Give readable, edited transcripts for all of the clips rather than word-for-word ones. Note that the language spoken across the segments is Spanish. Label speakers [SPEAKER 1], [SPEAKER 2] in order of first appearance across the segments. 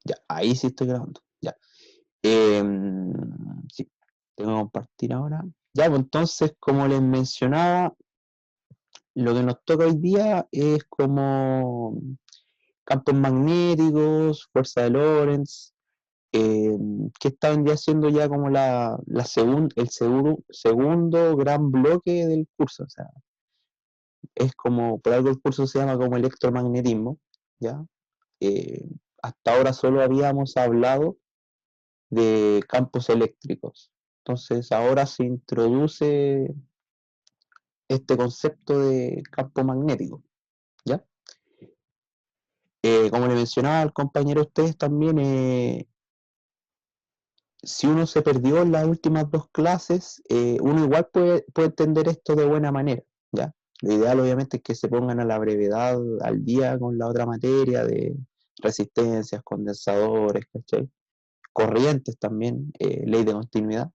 [SPEAKER 1] Ya, ahí sí estoy grabando. Ya. Sí, tengo que compartir ahora. Ya, pues entonces, como les mencionaba, lo que nos toca hoy día es como campos magnéticos, fuerza de Lorentz, eh, que está vendría siendo ya como segundo gran bloque del curso. O sea, es como, por algo el curso se llama como electromagnetismo, ¿ya? Eh, Hasta ahora solo habíamos hablado de campos eléctricos. Entonces ahora se introduce este concepto de campo magnético, ¿ya? Como le mencionaba al compañero a ustedes también, si uno se perdió en las últimas dos clases, uno igual puede entender esto de buena manera, ¿ya? Lo ideal obviamente es que se pongan a la brevedad al día con la otra materia de resistencias, condensadores, ¿cachai? Corrientes también, ley de continuidad,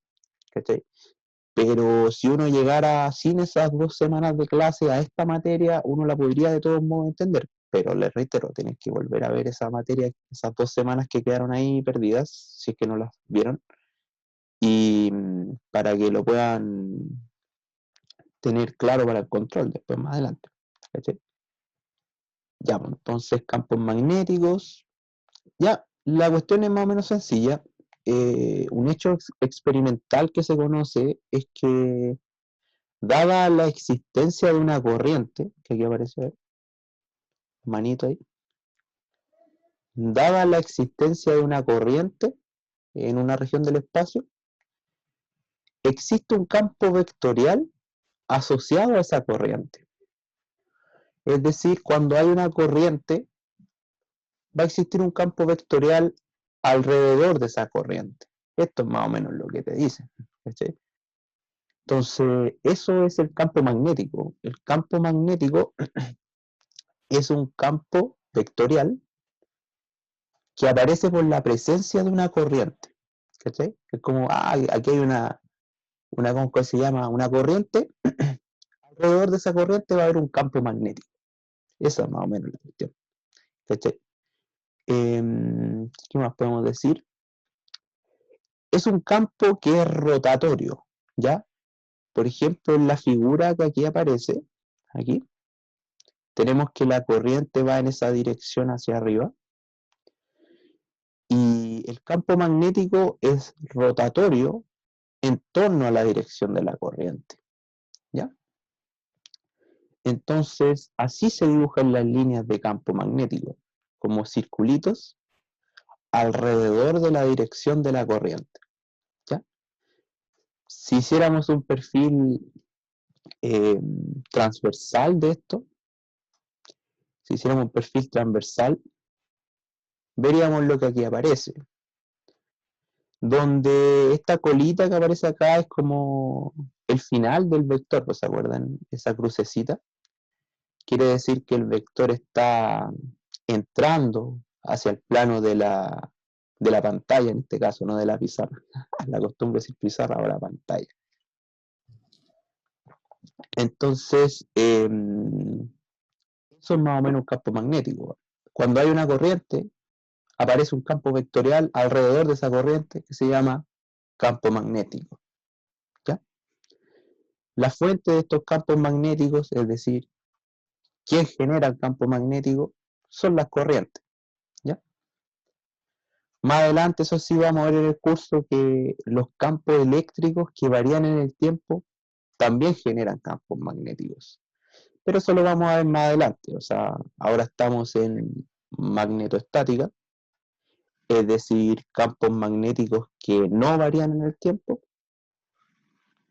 [SPEAKER 1] ¿cachai? Pero si uno llegara sin esas 2 semanas de clase a esta materia, uno la podría de todos modos entender. Pero les reitero, tienen que volver a ver esa materia, esas 2 semanas que quedaron ahí perdidas, si es que no las vieron, y para que lo puedan tener claro para el control después más adelante. ¿Cachai? Ya, pues, entonces campos magnéticos. Ya, la cuestión es más o menos sencilla. Un hecho experimental que se conoce es que dada la existencia de una corriente, que aquí aparece manito ahí, dada la existencia de una corriente en una región del espacio, existe un campo vectorial asociado a esa corriente. Es decir, cuando hay una corriente, va a existir un campo vectorial alrededor de esa corriente. Esto es más o menos lo que te dicen. ¿Cachai? Entonces, eso es el campo magnético. El campo magnético es un campo vectorial que aparece por la presencia de una corriente. ¿Cachai? Es como, aquí hay ¿cómo que se llama? Una corriente, alrededor de esa corriente va a haber un campo magnético. Esa es más o menos la cuestión. ¿Cachai? ¿Qué más podemos decir? Es un campo que es rotatorio, ¿ya? Por ejemplo, en la figura que aquí aparece, aquí, tenemos que la corriente va en esa dirección hacia arriba y el campo magnético es rotatorio en torno a la dirección de la corriente, ¿ya? Entonces, así se dibujan las líneas de campo magnético, como circulitos alrededor de la dirección de la corriente, ¿ya? Si hiciéramos un perfil eh, transversal de esto, si hiciéramos un perfil transversal, veríamos lo que aquí aparece, donde esta colita que aparece acá es como el final del vector, ¿pues se acuerdan? Esa crucecita quiere decir que el vector está entrando hacia el plano de la pantalla, en este caso, no de la pizarra. La costumbre es decir pizarra, ahora pantalla. Entonces, eso es más o menos un campo magnético. Cuando hay una corriente, aparece un campo vectorial alrededor de esa corriente que se llama campo magnético. ¿Ya? La fuente de estos campos magnéticos, es decir, quién genera el campo magnético, son las corrientes. ¿Ya? Más adelante, eso sí, vamos a ver en el curso que los campos eléctricos que varían en el tiempo también generan campos magnéticos. Pero eso lo vamos a ver más adelante. O sea, ahora estamos en magnetoestática, es decir, campos magnéticos que no varían en el tiempo.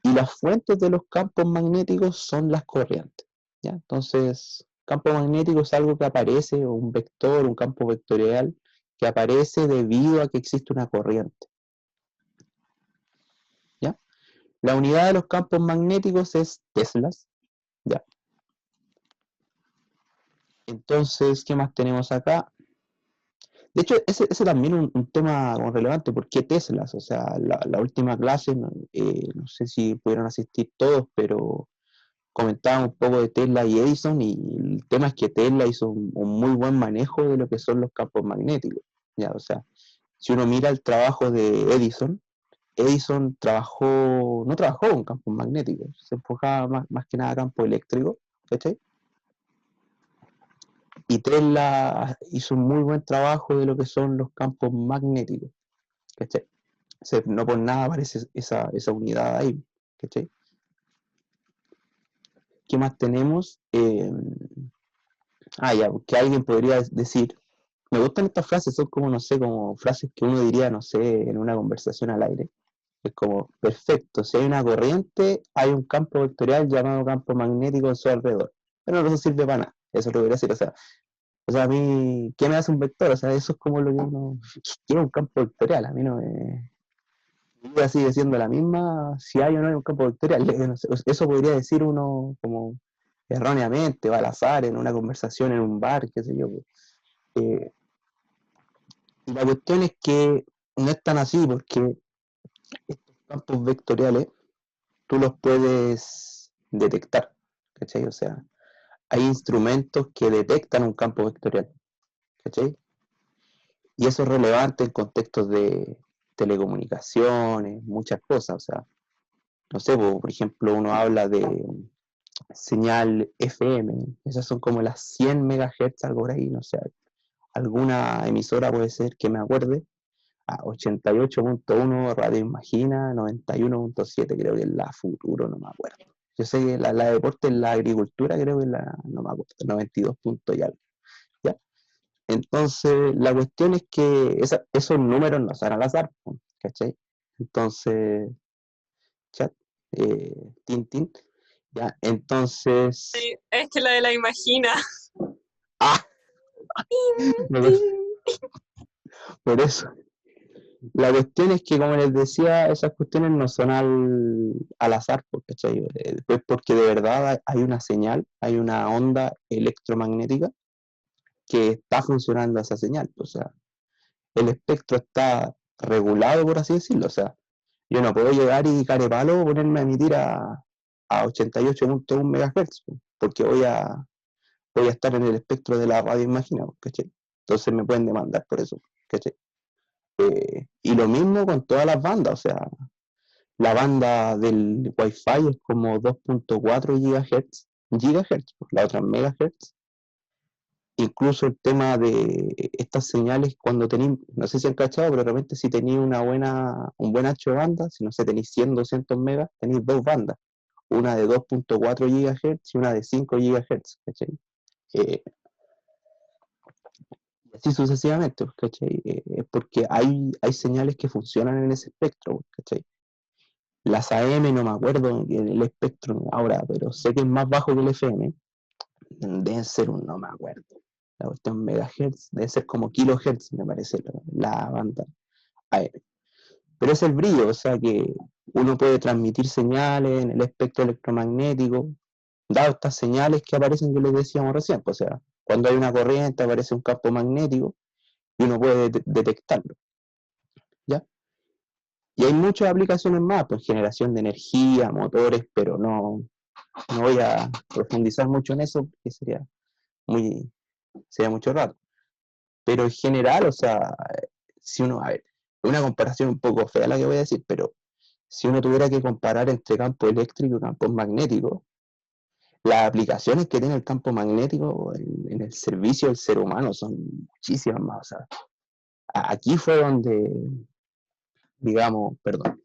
[SPEAKER 1] Y las fuentes de los campos magnéticos son las corrientes. ¿Ya? Entonces, campo magnético es algo que aparece, o un vector, un campo vectorial, que aparece debido a que existe una corriente. ¿Ya? La unidad de los campos magnéticos es teslas. ¿Ya? Entonces, ¿qué más tenemos acá? De hecho, ese también es un tema relevante. ¿Por qué teslas? O sea, la última clase, no sé si pudieron asistir todos, pero comentaba un poco de Tesla y Edison, y el tema es que Tesla hizo un muy buen manejo de lo que son los campos magnéticos. ¿ya? O sea, si uno mira el trabajo de Edison, Edison no trabajó con campos magnéticos, se enfocaba más que nada a campo eléctrico, ¿cachai? Y Tesla hizo un muy buen trabajo de lo que son los campos magnéticos, ¿cachai? No por nada aparece esa unidad ahí, ¿cachai? ¿Qué más tenemos? Ya, que alguien podría decir, me gustan estas frases, son como, no sé, como frases que uno diría, no sé, en una conversación al aire. Es como, perfecto, si hay una corriente, hay un campo vectorial llamado campo magnético en su alrededor. Pero no sirve para nada, eso lo quería decir, o sea, a mí, ¿qué me hace un vector? O sea, eso es como lo que uno, ¿qué es un campo vectorial? A mí no me... Mi vida sigue siendo la misma, si hay o no hay un campo vectorial. No sé, eso podría decir uno como erróneamente, o al azar, en una conversación en un bar, qué sé yo. Eh, y la cuestión es que no es tan así, porque estos campos vectoriales tú los puedes detectar, ¿cachai? O sea, hay instrumentos que detectan un campo vectorial, ¿cachai? Y eso es relevante en contextos de telecomunicaciones, muchas cosas, o sea, no sé, por ejemplo, uno habla de señal FM, esas son como las 100 MHz, algo por ahí, no sé, alguna emisora puede ser que me acuerde, a 88.1 Radio Imagina, 91.7 creo que es la Futuro, no me acuerdo. Yo sé que la de deporte en la agricultura creo que es la, no me acuerdo, 92 puntos y algo, ¿ya? Entonces, la cuestión es que esos números no son al azar, ¿cachai? Entonces, chat, tin, ya, entonces,
[SPEAKER 2] Sí, es que la de la imagina.
[SPEAKER 1] ah,
[SPEAKER 2] Tin,
[SPEAKER 1] no,
[SPEAKER 2] tin.
[SPEAKER 1] por eso. La cuestión es que, como les decía, esas cuestiones no son al azar, ¿cachai? Es porque de verdad hay una señal, hay una onda electromagnética que está funcionando esa señal. O sea, el espectro está regulado, por así decirlo. O sea, yo no puedo llegar y carepalo ponerme a emitir a 88.1 MHz, porque voy a estar en el espectro de la radio imagina, ¿cachai? Entonces me pueden demandar por eso, ¿cachai? Y lo mismo con todas las bandas, o sea, la banda del Wi-Fi es como 2.4 GHz, la otra megahertz. Incluso el tema de estas señales, cuando tenéis, no sé si han cachado, pero de repente si tenéis un buen ancho de banda, si no sé, tenéis 100, 200 megas, tenéis dos bandas, una de 2.4 GHz y una de 5 GHz, ¿cachai? Eh, y así sucesivamente, ¿cachai? Porque hay señales que funcionan en ese espectro, ¿cachai? Las AM no me acuerdo el espectro ahora, pero sé que es más bajo que el FM. Deben ser no me acuerdo. La cuestión megahertz, debe ser como kilohertz, me parece, la banda AM. Pero es el brillo, o sea que uno puede transmitir señales en el espectro electromagnético, dado estas señales que aparecen que les decíamos recién. Pues, o sea, cuando hay una corriente aparece un campo magnético y uno puede detectarlo, ¿ya? Y hay muchas aplicaciones más, pues generación de energía, motores, pero no voy a profundizar mucho en eso porque muy, sería mucho rato. Pero en general, o sea, si uno, a ver, es una comparación un poco fea la que voy a decir, pero si uno tuviera que comparar entre campo eléctrico y campos magnéticos, las aplicaciones que tiene el campo magnético en el servicio del ser humano son muchísimas más. O sea, aquí fue donde, digamos, perdón,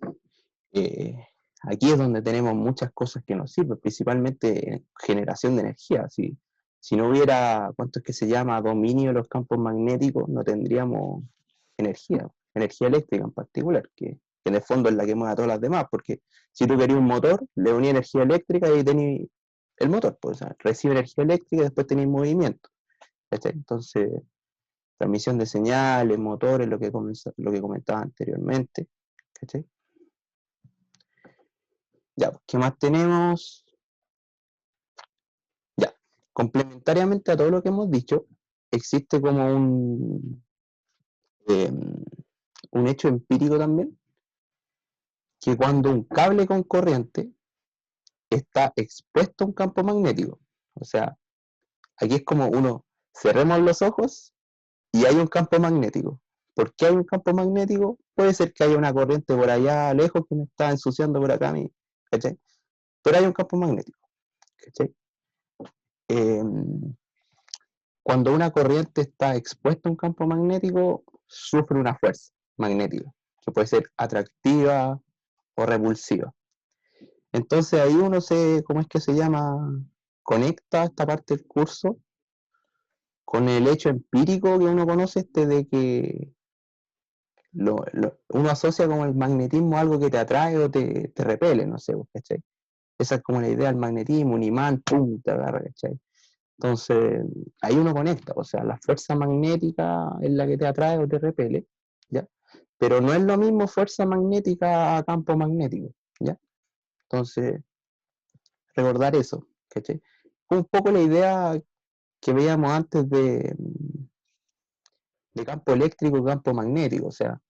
[SPEAKER 1] eh, aquí es donde tenemos muchas cosas que nos sirven, principalmente generación de energía. Si no hubiera, ¿cuánto es que se llama? Dominio de los campos magnéticos, no tendríamos energía eléctrica en particular, que en el fondo es la que mueve a todas las demás, porque si tú querías un motor, le unías energía eléctrica y tenías el motor, pues, o sea, recibe energía eléctrica y después tenéis movimiento. ¿Cachai? Entonces, transmisión de señales, motores, lo que comentaba anteriormente. ¿Cachai? Ya, pues, ¿qué más tenemos? Ya, complementariamente a todo lo que hemos dicho, existe como eh, un hecho empírico también, que cuando un cable con corriente está expuesto a un campo magnético, o sea, aquí es como cerremos los ojos y hay un campo magnético, ¿Por qué hay un campo magnético? Puede ser que haya una corriente por allá lejos que me está ensuciando por acá a mí, ¿cachai? Pero hay un campo magnético, ¿cachai? Eh, Cuando una corriente está expuesta a un campo magnético, sufre una fuerza magnética, que puede ser atractiva o repulsiva. Entonces ahí uno se, ¿cómo es que se llama? Conecta esta parte del curso con el hecho empírico que uno conoce de que uno asocia como el magnetismo a algo que te atrae o te repele, no sé, ¿cachai? Esa es como la idea del magnetismo, un imán, pum, te agarra, ¿cachai? Entonces, ahí uno conecta, o sea, la fuerza magnética es la que te atrae o te repele, ¿ya? Pero no es lo mismo fuerza magnética a campo magnético, ¿ya? Entonces, recordar eso, ¿cachai? Un poco la idea que veíamos antes de campo eléctrico y campo magnético, o sea,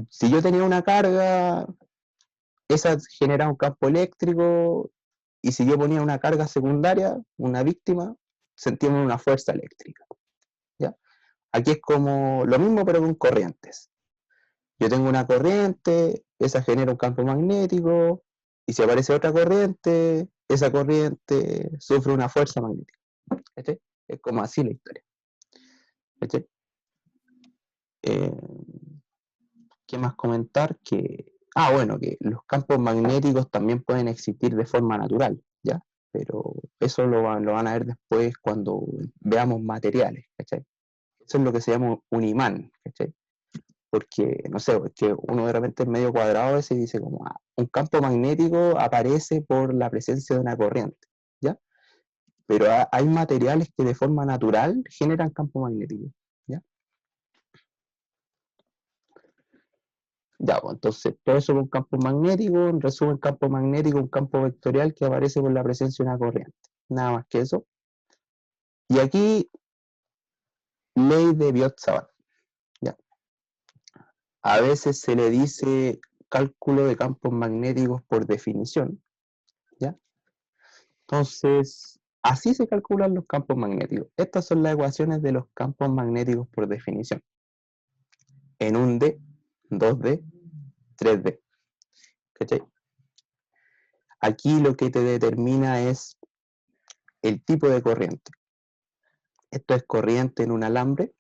[SPEAKER 1] si yo tenía una carga, esa generaba un campo eléctrico, y si yo ponía una carga secundaria, una víctima, sentíamos una fuerza eléctrica, ¿ya? Aquí es como lo mismo, pero con corrientes. Yo tengo una corriente, esa genera un campo magnético, y si aparece otra corriente, esa corriente sufre una fuerza magnética. ¿Este? Es como así la historia. ¿Este? Eh, ¿Qué más comentar? Bueno, que los campos magnéticos también pueden existir de forma natural, ¿ya? Pero eso lo van a ver después cuando veamos materiales, ¿cachai? Eso es lo que se llama un imán, ¿cachai? Porque, no sé, es que uno de repente es medio cuadrado a veces y dice como, un campo magnético aparece por la presencia de una corriente, ¿ya? Pero hay materiales que de forma natural generan campo magnético, ¿ya? Ya, pues entonces todo eso es un campo magnético, en resumen, campo magnético, un campo vectorial que aparece por la presencia de una corriente. Nada más que eso. Y aquí, ley de Biot-Savart, ¿ya? A veces se le dice cálculo de campos magnéticos por definición, ¿ya? Entonces, así se calculan los campos magnéticos. Estas son las ecuaciones de los campos magnéticos por definición. En 1D, 2D, 3D. ¿Cachai? Aquí lo que te determina es el tipo de corriente. Esto es corriente en un alambre,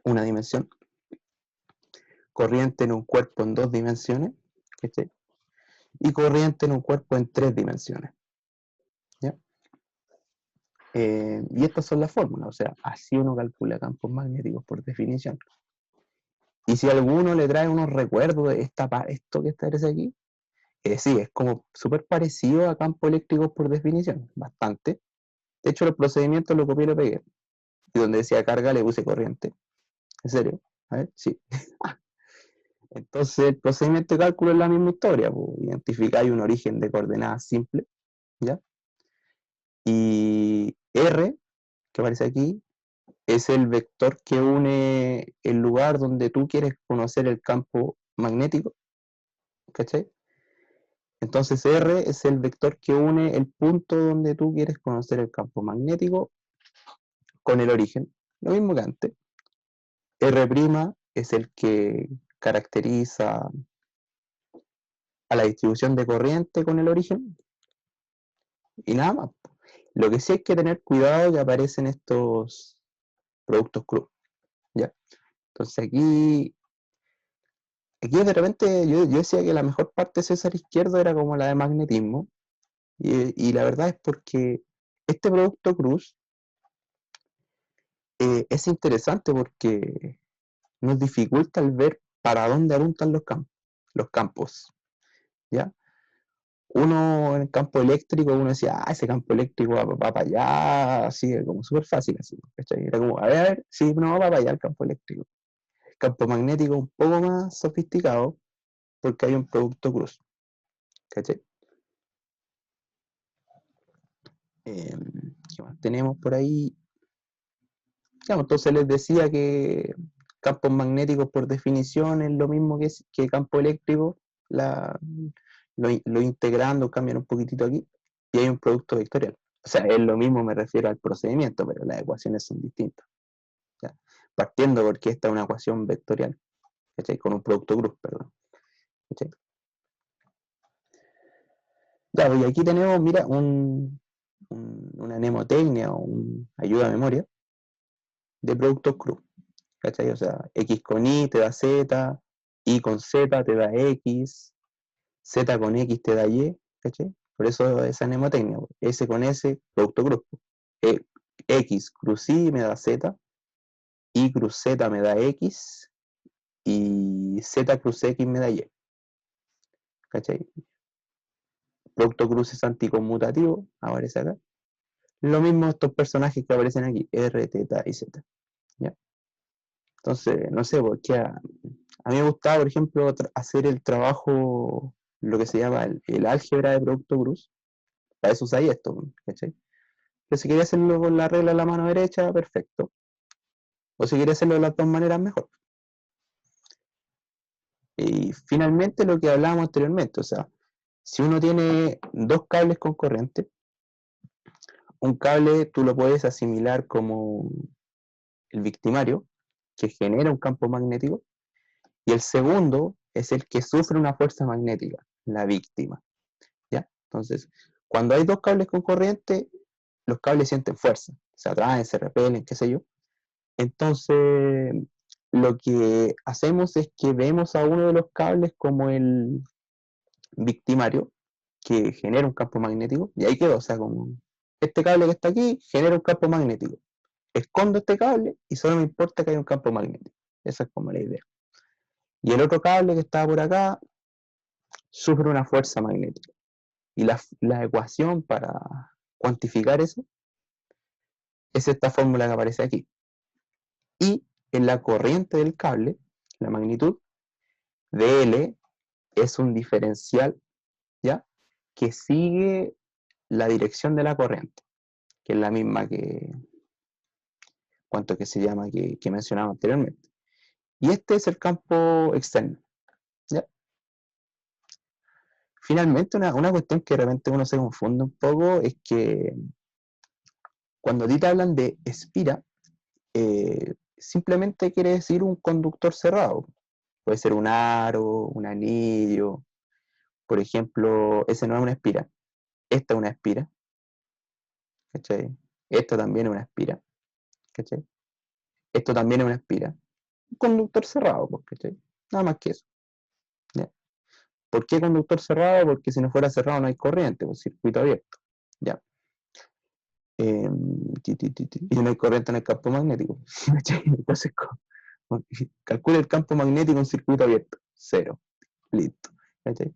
[SPEAKER 1] una dimensión. Corriente en un cuerpo en 2 dimensiones. ¿Cachai? Y corriente en un cuerpo en 3 dimensiones. ¿Ya? Y estas son las fórmulas, o sea, así uno calcula campos magnéticos por definición. Y si alguno le trae unos recuerdos de esto que aparece aquí, sí, es como súper parecido a campo eléctrico por definición, bastante. De hecho, los procedimientos lo copié y lo pegué. Y donde decía carga le puse corriente. ¿En serio? A ver, sí. Entonces, el procedimiento de cálculo es la misma historia. Pues, identificáis un origen de coordenadas simple, ¿ya? Y R, que aparece aquí, es el vector que une el lugar donde tú quieres conocer el campo magnético, ¿cachai? Entonces R es el vector que une el punto donde tú quieres conocer el campo magnético con el origen, lo mismo que antes. R' es el que caracteriza a la distribución de corriente con el origen y nada más. Lo que sí hay que tener cuidado que aparecen estos productos cruz, ¿ya? Entonces aquí de repente yo decía que la mejor parte de César Izquierdo era como la de magnetismo, y la verdad es porque este producto cruz es interesante porque nos dificulta el ver para dónde apuntan los campos, ¿ya? Uno en el campo eléctrico, uno decía, ese campo eléctrico va para allá, así, como súper fácil, así, ¿cachai? Era como, a ver, sí, no, va para allá el campo eléctrico. El campo magnético un poco más sofisticado, porque hay un producto cruz, ¿cachai? ¿Qué más tenemos por ahí? Claro, entonces les decía que campos magnéticos por definición es lo mismo que campo eléctrico, lo integrando, cambian un poquitito aquí, y hay un producto vectorial. O sea, es lo mismo, me refiero al procedimiento, pero las ecuaciones son distintas, ¿ya? partiendo porque esta es una ecuación vectorial, ¿cachai? Con un producto cruz, perdón, ¿cachai? Ya, pues, y aquí tenemos, mira, una mnemotecnia o una ayuda a memoria de productos cruz, ¿cachai? O sea, X con Y te da Z, Y con Z te da X, Z con X te da Y, ¿cachai? Por eso esa mnemotecnia, pues. S con S, producto cruz. E- X cruz Y me da Z, Y cruz Z me da X, y Z cruz X me da Y, ¿cachai? Producto cruz es anticonmutativo, aparece acá. Lo mismo estos personajes que aparecen aquí, R, T y Z, ¿ya? Entonces, no sé, porque a mí me gustaba, por ejemplo, hacer el trabajo, lo que se llama el álgebra de producto cruz. Para eso usáis esto, ¿cachai? Pero si quería hacerlo con la regla de la mano derecha, perfecto. O si quería hacerlo de las dos maneras, mejor. Y finalmente lo que hablábamos anteriormente, o sea, si uno tiene dos cables con corriente, un cable tú lo puedes asimilar como el victimario, que genera un campo magnético, y el segundo es el que sufre una fuerza magnética, la víctima, ¿ya? Entonces, cuando hay dos cables con corriente, los cables sienten fuerza, se atraen, se repelen, qué sé yo. Entonces, lo que hacemos es que vemos a uno de los cables como el victimario, que genera un campo magnético, y ahí quedó, o sea, como este cable que está aquí genera un campo magnético. Escondo este cable y solo me importa que haya un campo magnético. Esa es como la idea. Y el otro cable que estaba por acá sufre una fuerza magnética. Y la ecuación para cuantificar eso es esta fórmula que aparece aquí. Y en la corriente del cable, la magnitud de L es un diferencial, ¿ya? Que sigue la dirección de la corriente, que es la misma que, cuanto que se llama, que mencionaba anteriormente. Y este es el campo externo, ¿ya? Finalmente, una cuestión que de repente uno se confunde un poco es que cuando a ti te hablan de espira, simplemente quiere decir un conductor cerrado. Puede ser un aro, un anillo. Por ejemplo, ese no es una espira. Esta es una espira, ¿cachai? Esto también es una espira, ¿cachai? Esto también es una espira. Un conductor cerrado, pues, ¿cachai? Nada más que eso, ¿ya? ¿Por qué conductor cerrado? Porque si no fuera cerrado no hay corriente, pues circuito abierto, ¿ya? Eh, y no hay corriente en el campo magnético. Entonces, calcula el campo magnético en circuito abierto. Cero. Listo. ¿Cachai?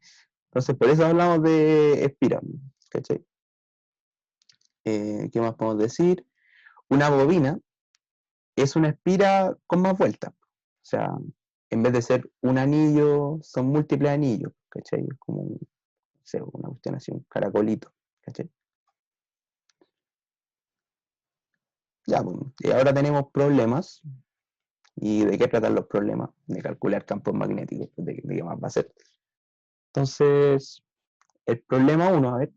[SPEAKER 1] Entonces, por eso hablamos de espiral. ¿Cachai? ¿Qué más podemos decir? Una bobina es una espira con más vueltas. O sea, en vez de ser un anillo, son múltiples anillos. ¿Cachai? Como no sé, una cuestión así, un caracolito. ¿Cachai? Ya, pues, y ahora tenemos problemas. ¿Y de qué tratan los problemas? De calcular campos magnéticos. ¿De qué más va a ser? Entonces, el problema uno, a ver,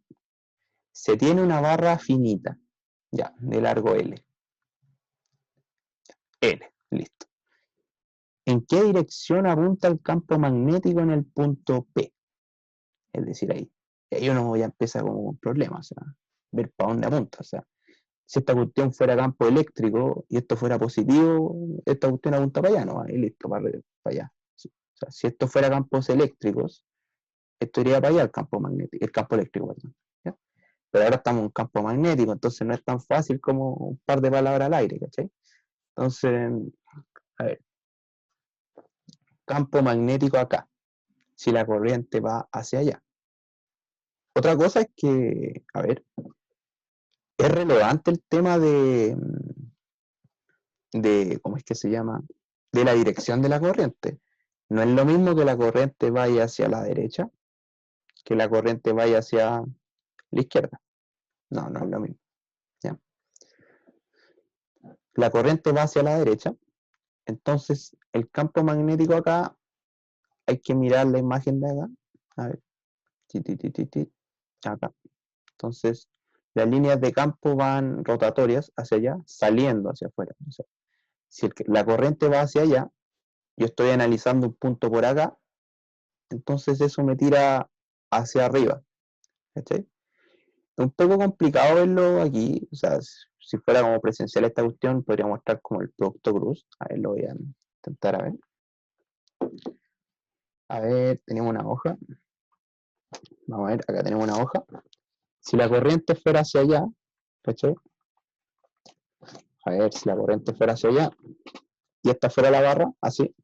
[SPEAKER 1] se tiene una barra finita, ya, de largo L. L, listo. ¿En qué dirección apunta el campo magnético en el punto P? Es decir, ahí. Y ahí uno ya empieza como un problema, o sea, ver para dónde apunta. O sea, si esta cuestión fuera campo eléctrico y esto fuera positivo, esta cuestión apunta para allá, ¿no? Y listo, para allá. Sí. O sea, si esto fuera campos eléctricos, esto iría para allá el campo magnético, el campo eléctrico, perdón. ¿Ya? Pero ahora estamos en un campo magnético, entonces no es tan fácil como un par de palabras al aire, ¿cachai? Entonces, a ver, campo magnético acá, si la corriente va hacia allá. Otra cosa es que, a ver, es relevante el tema de ¿cómo es que se llama? De la dirección de la corriente. No es lo mismo que la corriente vaya hacia la derecha que la corriente vaya hacia la izquierda. No, no es lo mismo. ¿Ya? La corriente va hacia la derecha, entonces el campo magnético acá, hay que mirar la imagen de acá. A ver, acá. Entonces, las líneas de campo van rotatorias hacia allá, saliendo hacia afuera. O sea, Si la corriente va hacia allá, yo estoy analizando un punto por acá, entonces eso me tira hacia arriba, ¿cachai? Es un poco complicado verlo aquí, o sea, si fuera como presencial esta cuestión, podría mostrar como el producto cruz. A ver, lo voy a intentar a ver. A ver, tenemos una hoja. Vamos a ver, acá tenemos una hoja. Si la corriente fuera hacia allá, ¿cachai? A ver, si la corriente fuera hacia allá, y esta fuera la barra, así,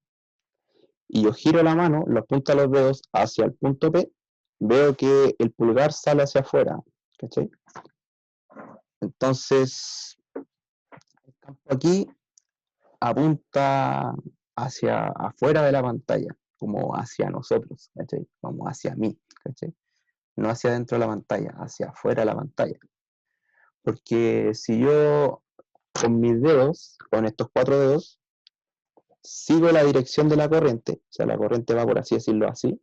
[SPEAKER 1] y yo giro la mano, los puntos de los dedos hacia el punto P, veo que el pulgar sale hacia afuera, ¿cachai? Entonces, el campo aquí apunta hacia afuera de la pantalla, como hacia nosotros, ¿cachai? Como hacia mí, ¿cachai? No hacia dentro de la pantalla, hacia afuera de la pantalla. Porque si yo con mis dedos, con estos 4 dedos, sigo la dirección de la corriente, o sea, la corriente va por así decirlo así,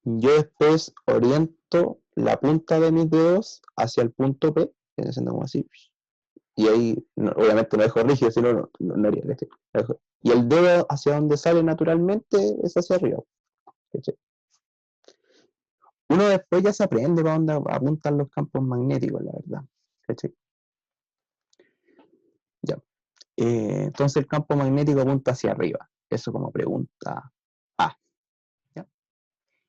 [SPEAKER 1] yo después oriento la punta de mis dedos hacia el punto P, haciendo como así, y ahí obviamente no dejo rígido, si no, no haría, ¿cachai? Y el dedo hacia donde sale naturalmente es hacia arriba, ¿cachai? Uno después ya se aprende para dónde apuntan los campos magnéticos, la verdad, ¿cachai? Ya. Entonces el campo magnético apunta hacia arriba, eso como pregunta A, ¿ya?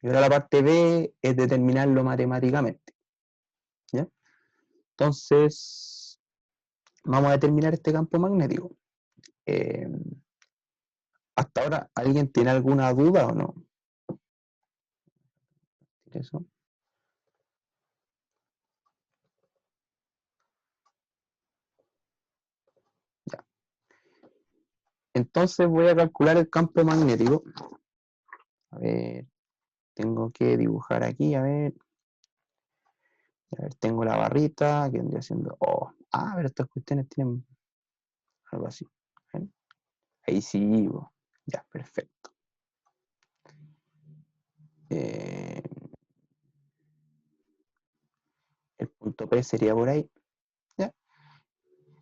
[SPEAKER 1] Y ahora la parte B es determinarlo matemáticamente, ¿ya? Entonces, vamos a determinar este campo magnético. Eh, ¿Hasta ahora alguien tiene alguna duda o no? Eso. Ya. Entonces voy a calcular el campo magnético. A ver, tengo que dibujar aquí, a ver, tengo la barrita que vendría siendo, a ver, estas cuestiones tienen algo así. ¿Ven? Ahí sí, ya, perfecto. Eh, el punto P sería por ahí. ¿Ya?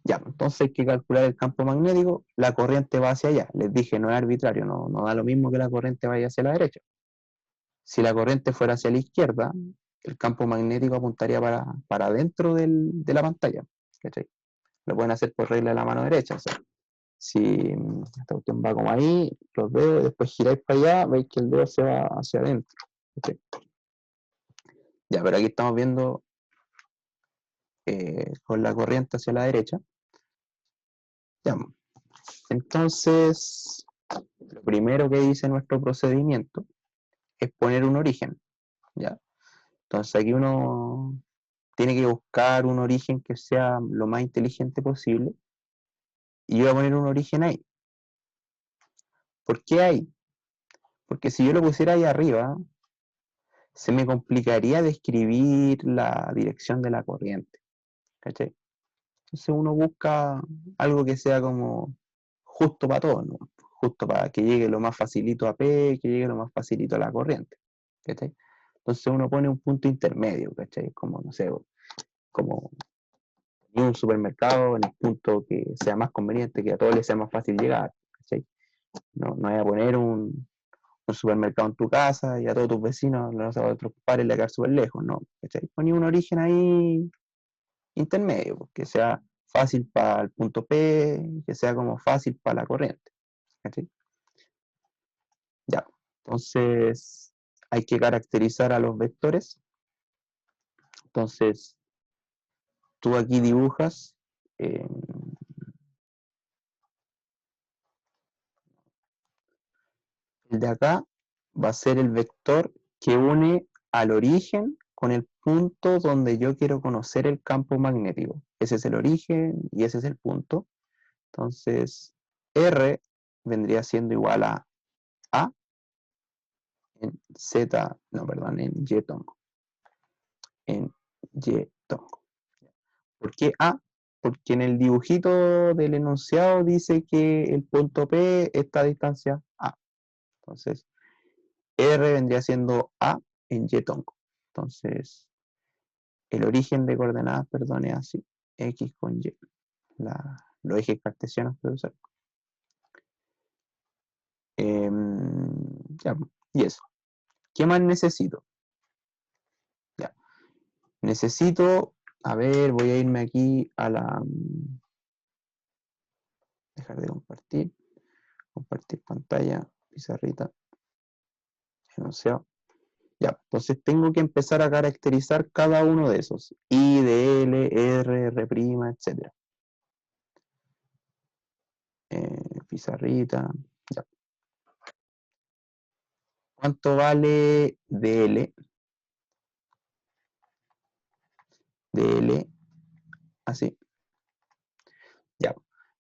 [SPEAKER 1] Ya, entonces hay que calcular el campo magnético, la corriente va hacia allá. Les dije, no es arbitrario, no, no da lo mismo que la corriente vaya hacia la derecha. Si la corriente fuera hacia la izquierda, el campo magnético apuntaría para adentro de la pantalla. ¿Cachai? Lo pueden hacer por regla de la mano derecha. O sea, si esta cuestión va como ahí, los dedos, después giráis para allá, veis que el dedo se va hacia adentro. ¿Cachai? Ya, pero aquí estamos viendo con la corriente hacia la derecha. Ya, entonces, lo primero que dice nuestro procedimiento es poner un origen. ¿Ya? Entonces aquí uno tiene que buscar un origen que sea lo más inteligente posible. Y yo voy a poner un origen ahí. ¿Por qué ahí? Porque si yo lo pusiera ahí arriba, se me complicaría describir la dirección de la corriente. ¿Cachai? Entonces uno busca algo que sea como justo para todo, ¿no? Justo para que llegue lo más facilito a P, que llegue lo más facilito a la corriente. ¿Cachai? Entonces uno pone un punto intermedio, ¿cachai? Como, no sé, como un supermercado en el punto que sea más conveniente, que a todos les sea más fácil llegar, ¿cachai? No, no voy a poner un supermercado en tu casa y a todos tus vecinos, no sé, a otros padres le quedar súper lejos, ¿no? ¿Cachai? Poní un origen ahí intermedio, pues, que sea fácil para el punto P, que sea como fácil para la corriente, ¿cachai? Ya, entonces hay que caracterizar a los vectores. Entonces, tú aquí dibujas el de acá va a ser el vector que une al origen con el punto donde yo quiero conocer el campo magnético. Ese es el origen y ese es el punto. Entonces, R vendría siendo igual a A en Z, no, perdón, en Y tongo. En Y tongo. ¿Por qué A? Porque en el dibujito del enunciado dice que el punto P está a distancia A. Entonces, R vendría siendo A en Y tongo. Entonces, el origen de coordenadas, perdón, es así. X con Y. La los ejes cartesianos que voy a usar. Ya, y eso. ¿Qué más necesito? Ya. Necesito, a ver, voy a irme aquí a la... Dejar de compartir. Compartir pantalla, pizarrita, enunciado. Ya, entonces tengo que empezar a caracterizar cada uno de esos. I, D, L, R, R', etc. Pizarrita. Ya. ¿Cuánto vale DL? DL, así. Ya.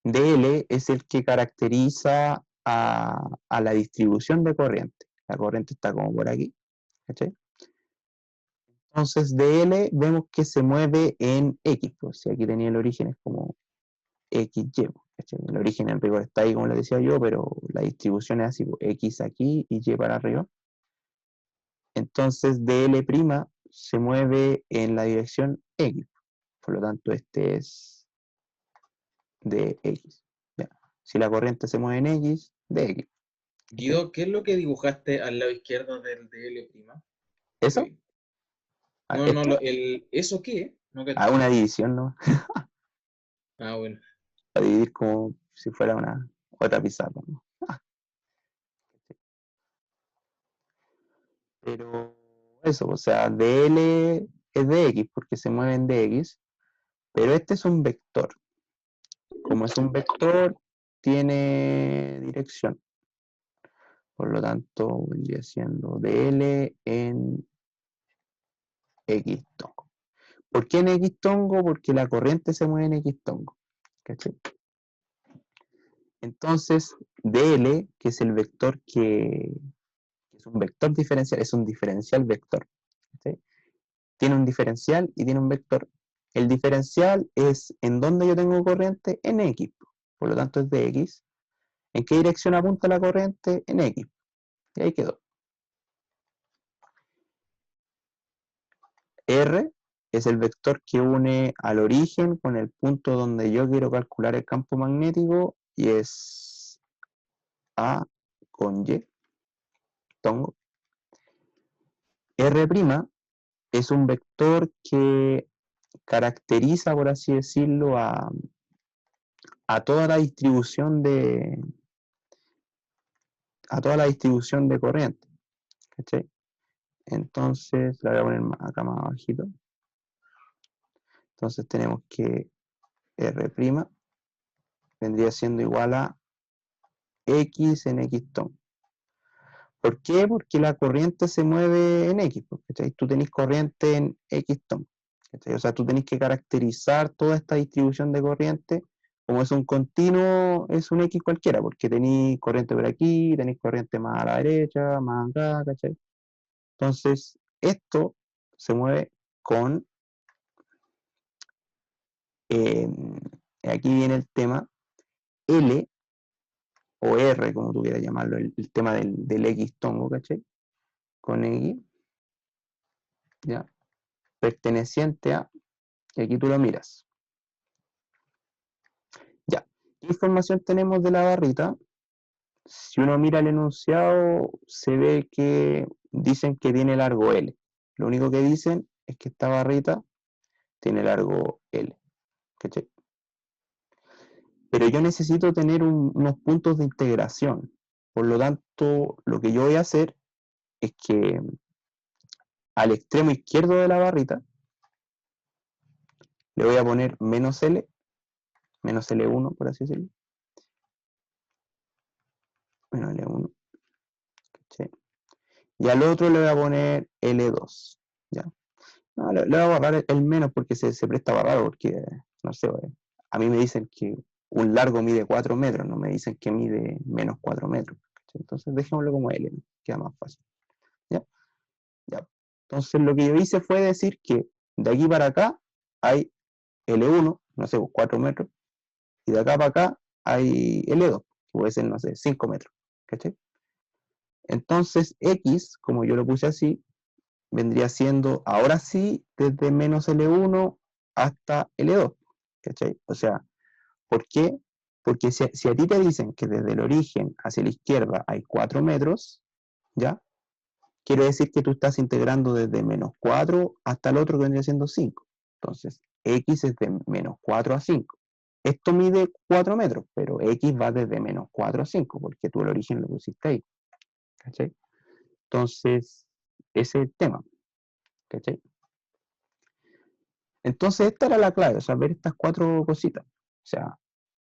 [SPEAKER 1] DL es el que caracteriza a la distribución de corriente. La corriente está como por aquí. ¿Cachai? Entonces DL vemos que se mueve en X. Pues si aquí tenía el origen es como XY. ¿Cachai? El origen en rigor está ahí como le decía yo, pero la distribución es así. Pues, X aquí y Y para arriba. Entonces DL' se mueve en la dirección X. Por lo tanto, este es de X. Ya. Si la corriente se mueve en X, de X.
[SPEAKER 3] Guido, ¿qué es lo que dibujaste al lado izquierdo del DL'?
[SPEAKER 1] ¿Eso?
[SPEAKER 3] No, no,
[SPEAKER 1] ¿Esto?
[SPEAKER 3] ¿eso qué? No
[SPEAKER 1] Ah,
[SPEAKER 3] caché.
[SPEAKER 1] una división, ¿no?
[SPEAKER 3] Ah, bueno.
[SPEAKER 1] Para dividir como si fuera una otra pizarra, ¿no? Pero eso, o sea, DL es de X porque se mueve en DX, pero este es un vector. Como es un vector, tiene dirección. Por lo tanto, vendría siendo DL en X tongo. ¿Por qué en X tongo? Porque la corriente se mueve en X tongo. ¿Cachai? Entonces, DL, que es el vector que es un vector diferencial, es un diferencial vector. ¿Cachai? Tiene un diferencial y tiene un vector. El diferencial es en donde yo tengo corriente en X. Por lo tanto, es de X. ¿En qué dirección apunta la corriente? En X. Y ahí quedó. R es el vector que une al origen con el punto donde yo quiero calcular el campo magnético y es A con Y, tongo. R' es un vector que caracteriza, por así decirlo, a toda la distribución de corriente. ¿Cachai? Entonces, la voy a poner acá más abajito. Entonces tenemos que R' vendría siendo igual a X en X tongo. ¿Por qué? Porque la corriente se mueve en X, ¿cachai? Tú tenés corriente en X tongo, ¿cachai? O sea, tú tenés que caracterizar toda esta distribución de corriente, como es un continuo, es un X cualquiera, porque tenéis corriente por aquí, tenéis corriente más a la derecha, más acá, ¿cachai? Entonces, esto se mueve con, eh, aquí viene el tema, L o R, como tú quieras llamarlo, el tema del X tongo, ¿cachai? Con X, ¿ya? Perteneciente a, y aquí tú lo miras. Ya, ¿qué información tenemos de la barrita? Si uno mira el enunciado, se ve que dicen que tiene largo L. Lo único que dicen es que esta barrita tiene largo L. ¿Cachai? Pero yo necesito tener unos puntos de integración. Por lo tanto, lo que yo voy a hacer es que al extremo izquierdo de la barrita le voy a poner menos L, menos L1, por así decirlo. Menos L1. ¿Cachai? Y al otro le voy a poner L2. ¿Ya? No, le voy a borrar el menos porque se presta a borrar, porque, no sé, a mí me dicen que un largo mide 4 metros, no me dicen que mide menos 4 metros. ¿Cachai? Entonces dejémoslo como L, ¿no? Queda más fácil. ¿Ya? Ya. Entonces lo que yo hice fue decir que de aquí para acá hay L1, no sé, 4 metros, y de acá para acá hay L2, que puede ser, no sé, 5 metros. ¿Cachai? Entonces X, como yo lo puse así, vendría siendo, ahora sí, desde menos L1 hasta L2, ¿cachai? O sea, ¿Por qué? Porque si a ti te dicen que desde el origen hacia la izquierda hay 4 metros, ¿ya? Quiere decir que tú estás integrando desde menos 4 hasta el otro que vendría siendo 5. Entonces, x es de menos 4 a 5. Esto mide 4 metros, pero x va desde menos 4 a 5, porque tú el origen lo pusiste ahí. ¿Cachai? Entonces, ese es el tema. ¿Cachai? Entonces, esta era la clave, o sea, ver estas 4 cositas. O sea,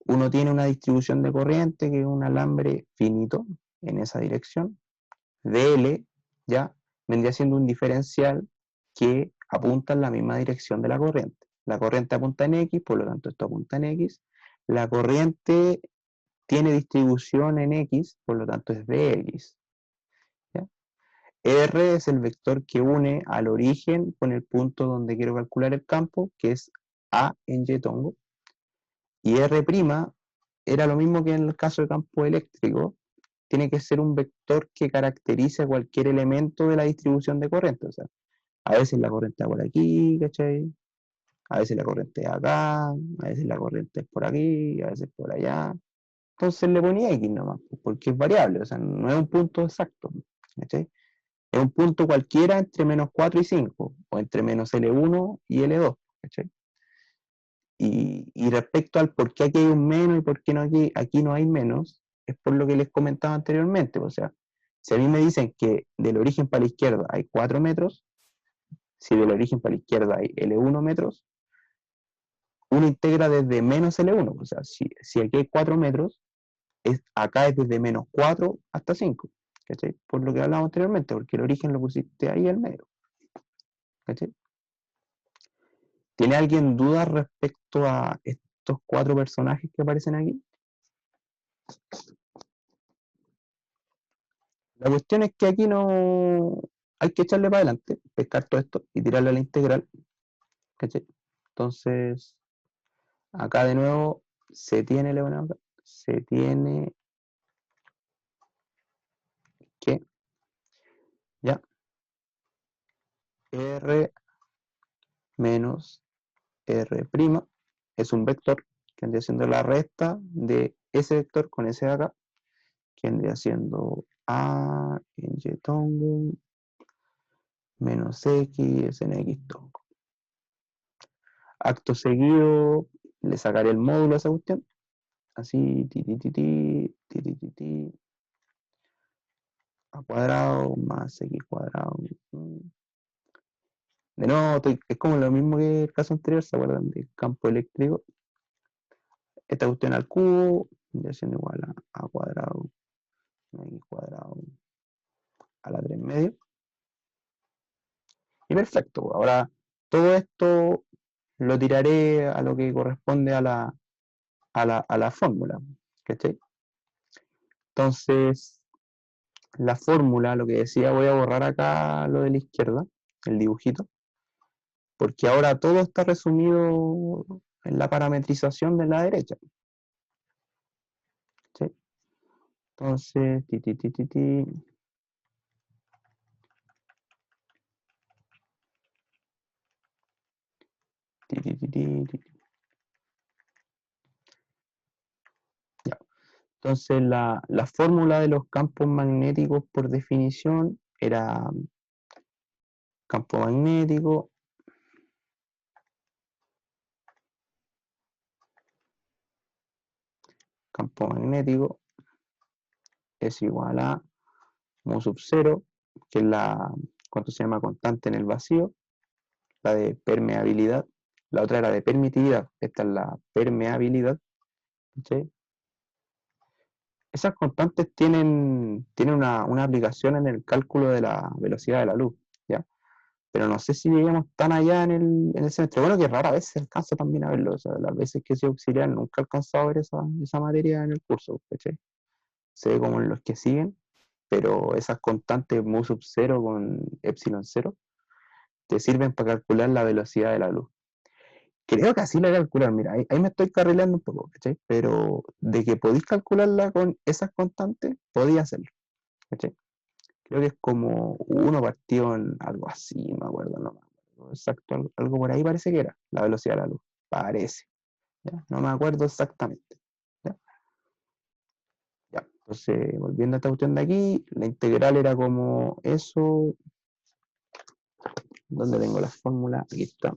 [SPEAKER 1] uno tiene una distribución de corriente que es un alambre finito en esa dirección. DL, ¿ya? Vendría siendo un diferencial que apunta en la misma dirección de la corriente. La corriente apunta en X, por lo tanto esto apunta en X. La corriente tiene distribución en X, por lo tanto es dx. ¿Ya? R es el vector que une al origen con el punto donde quiero calcular el campo, que es A en Y tongo. Y R' era lo mismo que en el caso del campo eléctrico, tiene que ser un vector que caracterice a cualquier elemento de la distribución de corriente. O sea, a veces la corriente va por aquí, ¿cachai? A veces la corriente es acá, a veces la corriente es por aquí, a veces por allá. Entonces le ponía X nomás, porque es variable, o sea, no es un punto exacto, ¿cachai? Es un punto cualquiera entre menos 4 y 5, o entre menos L1 y L2, ¿cachai? Y respecto al por qué aquí hay un menos y por qué no aquí no hay menos, es por lo que les comentaba anteriormente. O sea, si a mí me dicen que del origen para la izquierda hay 4 metros, si del origen para la izquierda hay L1 metros, uno integra desde menos L1. O sea, si aquí hay 4 metros, acá es desde menos 4 hasta 5. ¿Cachai? Por lo que hablamos anteriormente, porque el origen lo pusiste ahí al medio. ¿Cachai? ¿Tiene alguien dudas respecto a estos 4 personajes que aparecen aquí? La cuestión es que aquí no hay que echarle para adelante, pescar todo esto y tirarle a la integral. ¿Cachai? Entonces, acá de nuevo se tiene, Leonardo, se tiene que, ya, R menos R' es un vector que vendría siendo la resta de ese vector con ese de acá, que vendría siendo A en Y tongo menos X en X tongo. Acto seguido, le sacaré el módulo a esa cuestión. Así, a cuadrado más x cuadrado. De nuevo, es como lo mismo que el caso anterior, ¿se acuerdan del campo eléctrico? Esta cuestión al cubo, ya siendo igual a cuadrado más x cuadrado a la 3 medio. Y perfecto, ahora todo esto lo tiraré a lo que corresponde a la fórmula, ¿cachai? Entonces, la fórmula, lo que decía, voy a borrar acá lo de la izquierda, el dibujito, porque ahora todo está resumido en la parametrización de la derecha. ¿Sí? Entonces, ya. Entonces, la fórmula de los campos magnéticos por definición era campo magnético es igual a mu sub 0, que es la, ¿cuánto se llama? Constante en el vacío, la de permeabilidad, la otra era de permitividad, esta es la permeabilidad, ¿sí? Esas constantes tienen una aplicación en el cálculo de la velocidad de la luz, ¿ya? Pero no sé si llegamos tan allá en el semestre. Bueno, que rara vez se alcanza también a verlo, o sea, las veces que he sido auxiliar nunca he alcanzado a ver esa materia en el curso, ¿cachai? Se ve como en los que siguen, pero esas constantes mu sub 0 con epsilon 0 te sirven para calcular la velocidad de la luz. Creo que así la voy a calcular, mira, ahí me estoy carrileando un poco, ¿cachai? Pero de que podéis calcularla con esas constantes, podía hacerlo, ¿cachai? Creo que es como uno partido en algo así, no me acuerdo, no me acuerdo exacto, algo por ahí parece que era, la velocidad de la luz, parece, ¿ya? No me acuerdo exactamente. ¿Ya? Ya. Entonces, volviendo a esta cuestión de aquí, la integral era como eso. ¿Dónde tengo la fórmula? Aquí está.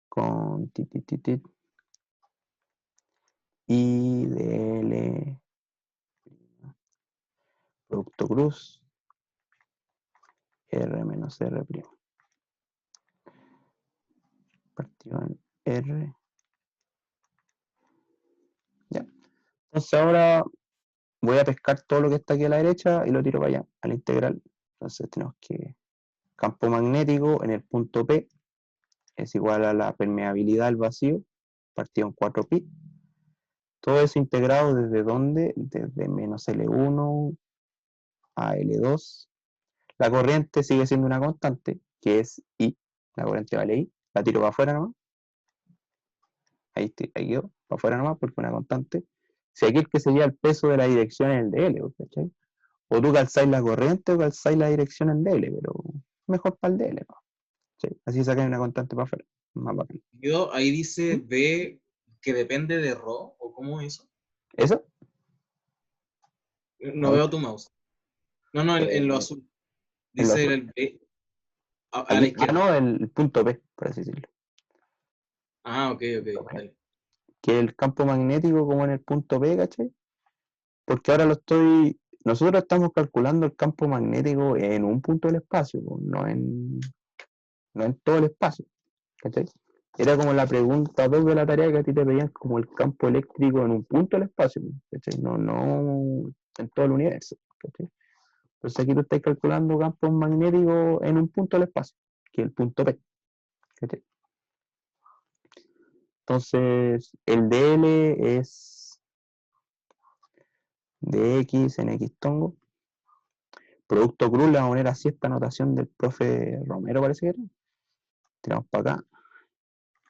[SPEAKER 1] Con I de L producto cruz R menos R primo partido en R. Ya. Entonces ahora voy a pescar todo lo que está aquí a la derecha y lo tiro para allá, a la integral. Entonces tenemos que campo magnético en el punto P es igual a la permeabilidad al vacío partido en 4pi. Todo eso integrado desde dónde? Desde menos L1 a L2. La corriente sigue siendo una constante, que es I. La corriente vale I. La tiro para afuera nomás. Ahí quedó, para afuera nomás, porque es una constante. Si aquí el que se lleva el peso de la dirección es el de L, ¿cachai? O tú calzáis la corriente o calzáis la dirección en DL, pero mejor para el DL, ¿no? Sí, así sacáis una constante para afuera. Más bacán.
[SPEAKER 3] Yo ahí dice
[SPEAKER 1] ¿Mm?
[SPEAKER 3] B que depende de Rho, o cómo es eso.
[SPEAKER 1] ¿Eso?
[SPEAKER 3] No
[SPEAKER 1] No,
[SPEAKER 3] veo tu mouse. No, no, en lo azul.
[SPEAKER 1] en lo
[SPEAKER 3] Dice
[SPEAKER 1] azul.
[SPEAKER 3] el B a la
[SPEAKER 1] Aquí,
[SPEAKER 3] izquierda.
[SPEAKER 1] no, el punto P, por así decirlo.
[SPEAKER 3] Ah, ok, ok,
[SPEAKER 1] Punto P.
[SPEAKER 3] dale.
[SPEAKER 1] Que el campo magnético como en el punto P, ¿cachai? Porque ahora nosotros estamos calculando el campo magnético en un punto del espacio, pues, no en todo el espacio, ¿cachai? Era como la pregunta 2 de la tarea que a ti te pedían como el campo eléctrico en un punto del espacio, ¿cachai? No en todo el universo, ¿cachai? Entonces aquí tú estás calculando campos magnéticos en un punto del espacio, que es el punto P, ¿cachai? Entonces el dl es dx en x tongo. Producto cruz le vamos a poner así esta anotación del profe Romero, parece que era. Tiramos para acá,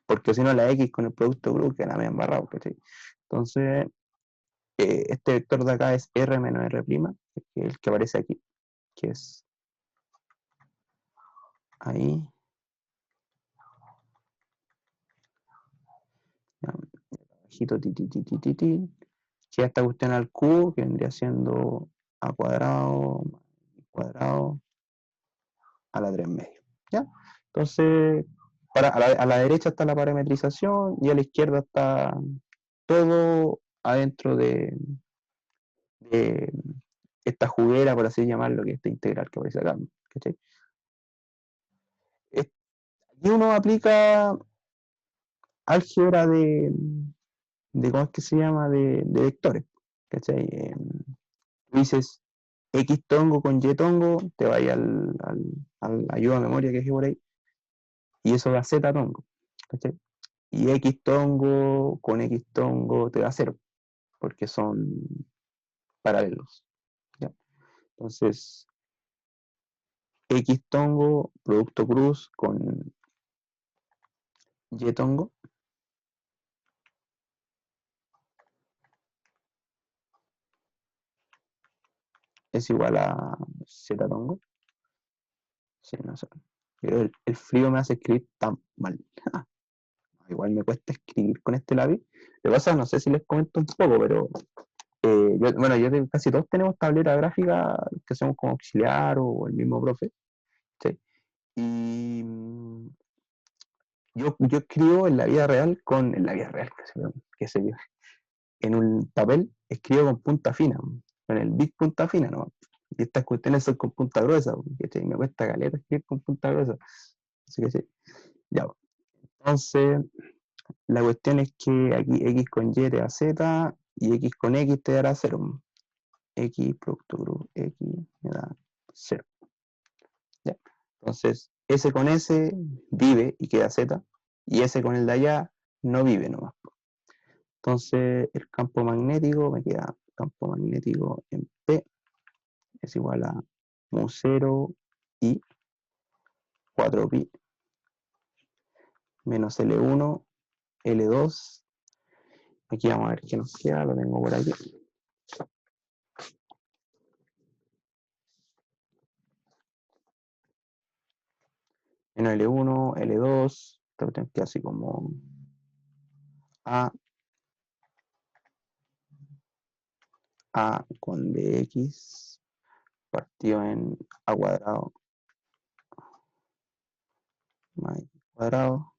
[SPEAKER 1] porque si no la X con el producto cruz queda medio embarrado, ¿cachai? Entonces, este vector de acá es R menos R', que es el que aparece aquí, que es ahí. Ya, bajito, llega esta cuestión al cubo, que vendría siendo a cuadrado, cuadrado, a la 3 medio. ¿Ya? Entonces, a la derecha está la parametrización y a la izquierda está todo adentro de esta juguera, por así llamarlo, que es esta integral que aparece acá. ¿Cachai? Aquí uno aplica álgebra ¿cómo es que se llama? De vectores. ¿Cachai? Dices X tongo con Y tongo, te vaya al ayuda a memoria que es por ahí, y eso da Z tongo. ¿Cachai? Y X tongo con X tongo te da cero, porque son paralelos. ¿Ya? Entonces, X tongo, producto cruz con Y tongo, es igual a Z tongo. Sí, no sé. Pero el frío me hace escribir tan mal. Igual me cuesta escribir con este lápiz. Lo que pasa, no sé si les comento un poco, pero bueno, casi todos tenemos tableta gráfica que hacemos como auxiliar o el mismo profe. ¿Sí? Y yo escribo en la vida real, qué sé yo, en un papel escribo con punta fina, con el big punta fina, ¿no? Y estas cuestiones son con punta gruesa, ¿cachai? Me cuesta caleta escribir con punta gruesa. Así que sí, ya. Entonces, la cuestión es que aquí X con Y te da Z y X con X te dará 0. X producto grupo X me da 0. ¿Ya? Entonces, S con S vive y queda Z y S con el de allá no vive nomás. Entonces, el campo magnético me queda campo magnético en P es igual a mu0 y 4pi menos L1, L2. Aquí vamos a ver qué nos queda, lo tengo por aquí. Menos L1, L2, esta cuestión queda así como A con dx partido en a cuadrado más x cuadrado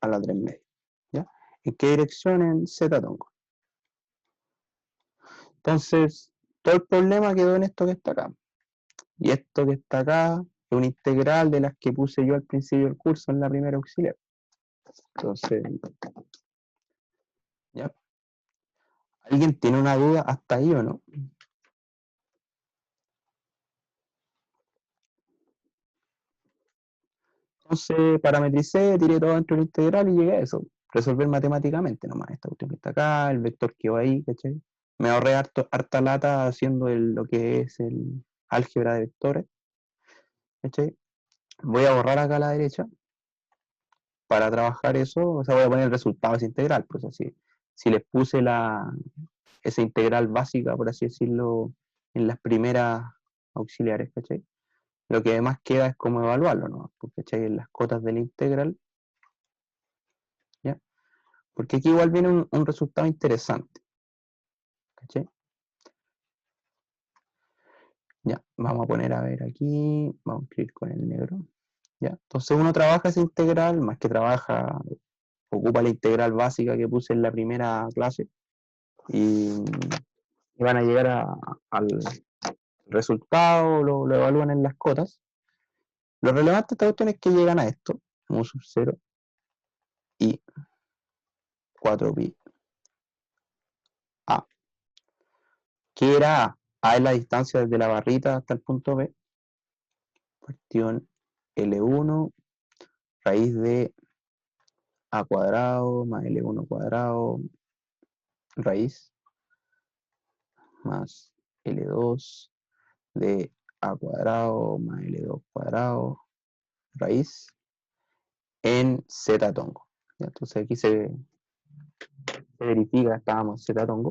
[SPEAKER 1] a la 3 media. ¿Ya? ¿En qué dirección? En z tongo. Entonces, todo el problema quedó en esto que está acá. Y esto que está acá es una integral de las que puse yo al principio del curso en la primera auxiliar. Entonces, ¿ya? ¿Alguien tiene una duda hasta ahí o no? Entonces, parametricé, tiré todo dentro de la integral y llegué a eso. Resolver matemáticamente nomás. Esta cuestión que está acá, el vector que va ahí, ¿cachai? Me ahorré harta lata haciendo lo que es el álgebra de vectores, ¿cachai? Voy a borrar acá a la derecha para trabajar eso, o sea, voy a poner el resultado de esa integral, pues así. Si les puse esa integral básica, por así decirlo, en las primeras auxiliares, ¿cachai? Lo que además queda es cómo evaluarlo, ¿no? Porque, ¿cachai? En las cotas de la integral, ¿ya? Porque aquí igual viene un resultado interesante, ¿cachai? Ya, vamos a poner a ver aquí, vamos a escribir con el negro, ¿ya? Entonces uno trabaja esa integral, más que trabaja, ocupa la integral básica que puse en la primera clase, y van a llegar al resultado, lo evalúan en las cotas. Lo relevante de esta cuestión es que llegan a esto, mu sub 0 y 4pi a. ¿Qué era a? A es la distancia desde la barrita hasta el punto B, cuestión L1, raíz de a cuadrado más L1 cuadrado, raíz, más L2 de a cuadrado más L2 cuadrado, raíz, en z tongo. Entonces aquí se verifica, estábamos en z tongo.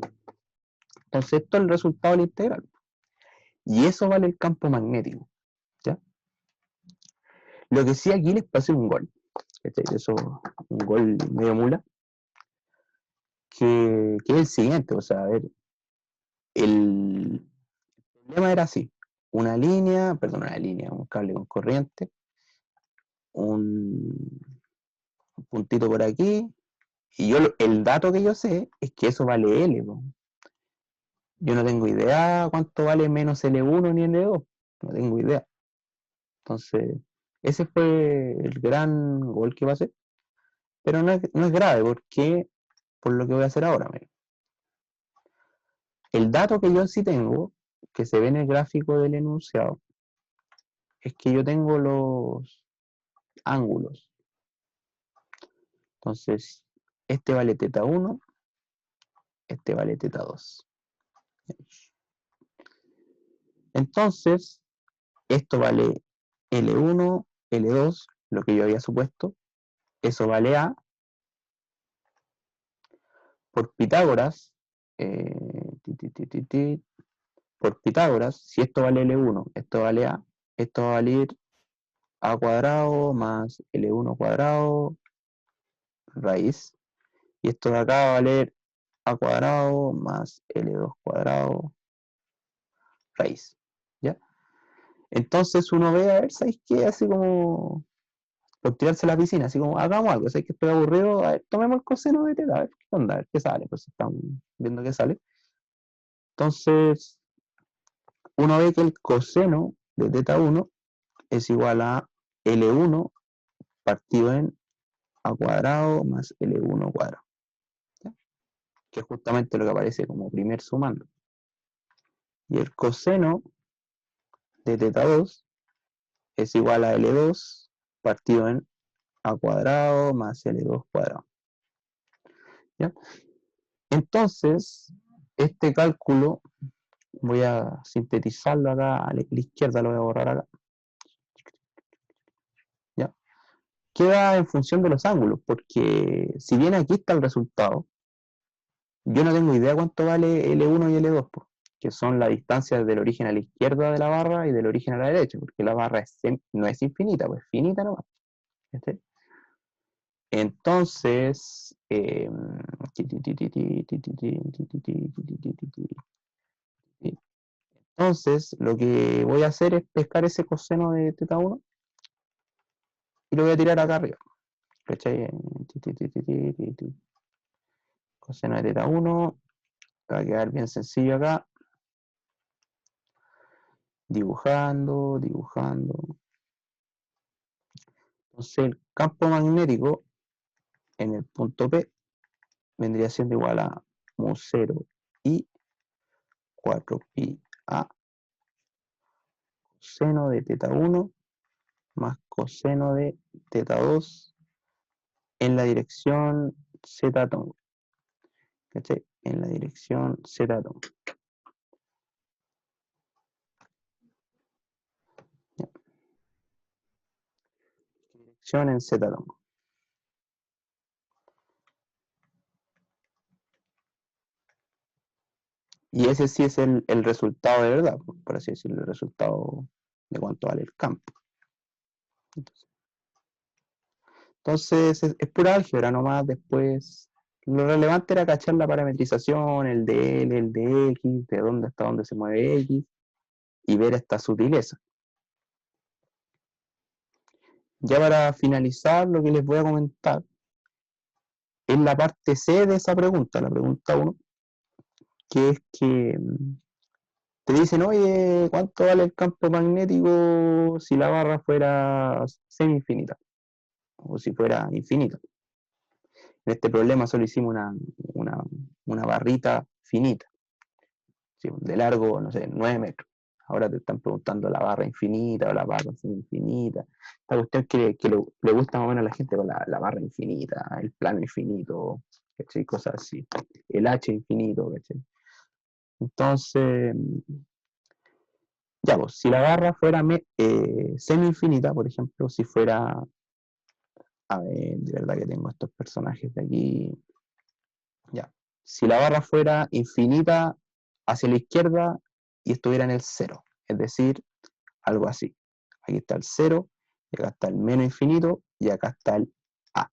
[SPEAKER 1] Entonces esto es el resultado de la integral. Y eso vale el campo magnético. ¿Ya? Lo que sí aquí les pasé un gol. Eso, un gol medio mula. Que es el siguiente. O sea, a ver, el problema era así. Un cable con corriente, un puntito por aquí. Y el dato que yo sé es que eso vale L. ¿No? Yo no tengo idea cuánto vale menos L1 ni L2. No tengo idea. Entonces, ese fue el gran gol que pasé. Pero no es grave, porque por lo que voy a hacer ahora. Miren. El dato que yo sí tengo, que se ve en el gráfico del enunciado, es que yo tengo los ángulos. Entonces, este vale teta 1, este vale teta 2. Entonces, esto vale L1, L2, lo que yo había supuesto, eso vale A. Por Pitágoras, por Pitágoras, si esto vale L1, esto vale A, esto va a valer A cuadrado más L1 cuadrado, raíz, y esto de acá va a valer A cuadrado más L2 cuadrado, raíz, ¿ya? Entonces uno ve, a ver, ¿sabes qué? Así como por tirarse a la piscina, así como, hagamos algo, ¿sabes que estoy aburrido? A ver, tomemos el coseno de teta, a ver, ¿qué onda? A ver, ¿qué sale? Pues estamos viendo qué sale. Entonces, uno ve que el coseno de teta 1 es igual a L1 partido en A cuadrado más L1 cuadrado, ¿ya? Que es justamente lo que aparece como primer sumando. Y el coseno de teta 2 es igual a L2 partido en A cuadrado más L2 cuadrado, ¿ya? Entonces, este cálculo, voy a sintetizarlo acá a la izquierda, lo voy a borrar acá, ¿ya? Queda en función de los ángulos, porque si bien aquí está el resultado, yo no tengo idea cuánto vale L1 y L2, que son la distancia del origen a la izquierda de la barra y del origen a la derecha, porque la barra no es infinita, pues finita nomás. ¿Este? Entonces, lo que voy a hacer es pescar ese coseno de teta 1 y lo voy a tirar acá arriba. ¿Cachai? Coseno de teta 1, va a quedar bien sencillo acá. Dibujando. Entonces el campo magnético en el punto P vendría siendo igual a mu0 y 4pi a coseno de teta 1 más coseno de teta 2 en la dirección z tongo. ¿Cachai? En la dirección z tongo. Dirección en z tongo. Y ese sí es el resultado de verdad, por así decirlo, el resultado de cuánto vale el campo. Entonces es pura álgebra nomás. Después lo relevante era cachar la parametrización, el de L, el de X, de dónde hasta dónde se mueve X, y ver esta sutileza. Ya para finalizar, lo que les voy a comentar es la parte C de esa pregunta, la pregunta 1, que es que te dicen, oye, ¿cuánto vale el campo magnético si la barra fuera semi-infinita? O si fuera infinita. En este problema solo hicimos una barrita finita, ¿sí? De largo, no sé, 9 metros. Ahora te están preguntando la barra infinita o la barra semi-infinita. Esta cuestión que le gusta más o menos a la gente con la barra infinita, el plano infinito, ¿cachai? Cosas así. El H infinito, ¿cachai? Entonces, ya, pues, si la barra fuera semi-infinita, por ejemplo, si fuera, a ver, de verdad que tengo estos personajes de aquí, ya, si la barra fuera infinita hacia la izquierda y estuviera en el 0, es decir, algo así. Aquí está el 0, y acá está el menos infinito, y acá está el A.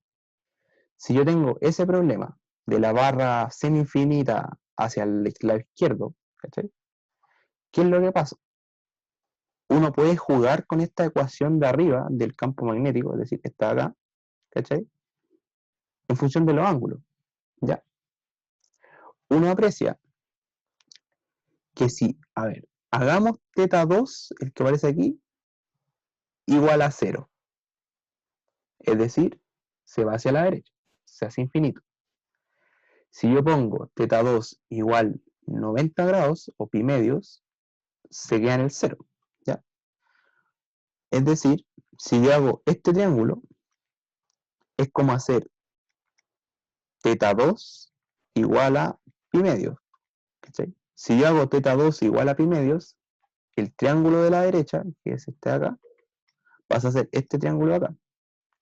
[SPEAKER 1] Si yo tengo ese problema de la barra semi-infinita hacia el lado izquierdo, ¿cachai? ¿Qué es lo que pasa? Uno puede jugar con esta ecuación de arriba del campo magnético, es decir, está acá, ¿cachai? En función de los ángulos, ¿ya? Uno aprecia que si, a ver, hagamos teta 2, el que aparece aquí, igual a 0. Es decir, se va hacia la derecha, se hace infinito. Si yo pongo teta 2 igual 90 grados o pi medios, se queda en el 0, ¿ya? Es decir, si yo hago este triángulo, es como hacer teta 2 igual a pi medios, ¿cachai? Si yo hago teta 2 igual a pi medios, el triángulo de la derecha, que es este de acá, pasa a ser este triángulo de acá,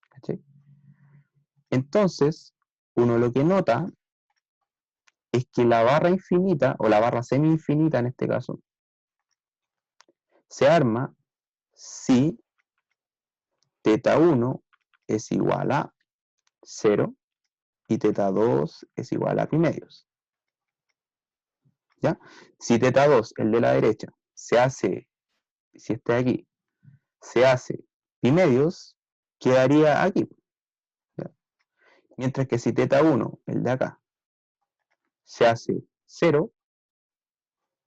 [SPEAKER 1] ¿cachai? Entonces, uno lo que nota es que la barra infinita, o la barra semi-infinita en este caso, se arma si teta 1 es igual a 0 y teta 2 es igual a pi medios. ¿Ya? Si teta 2, el de la derecha, se hace, si este de aquí, se hace pi medios, quedaría aquí. ¿Ya? Mientras que si teta 1, el de acá, se hace 0,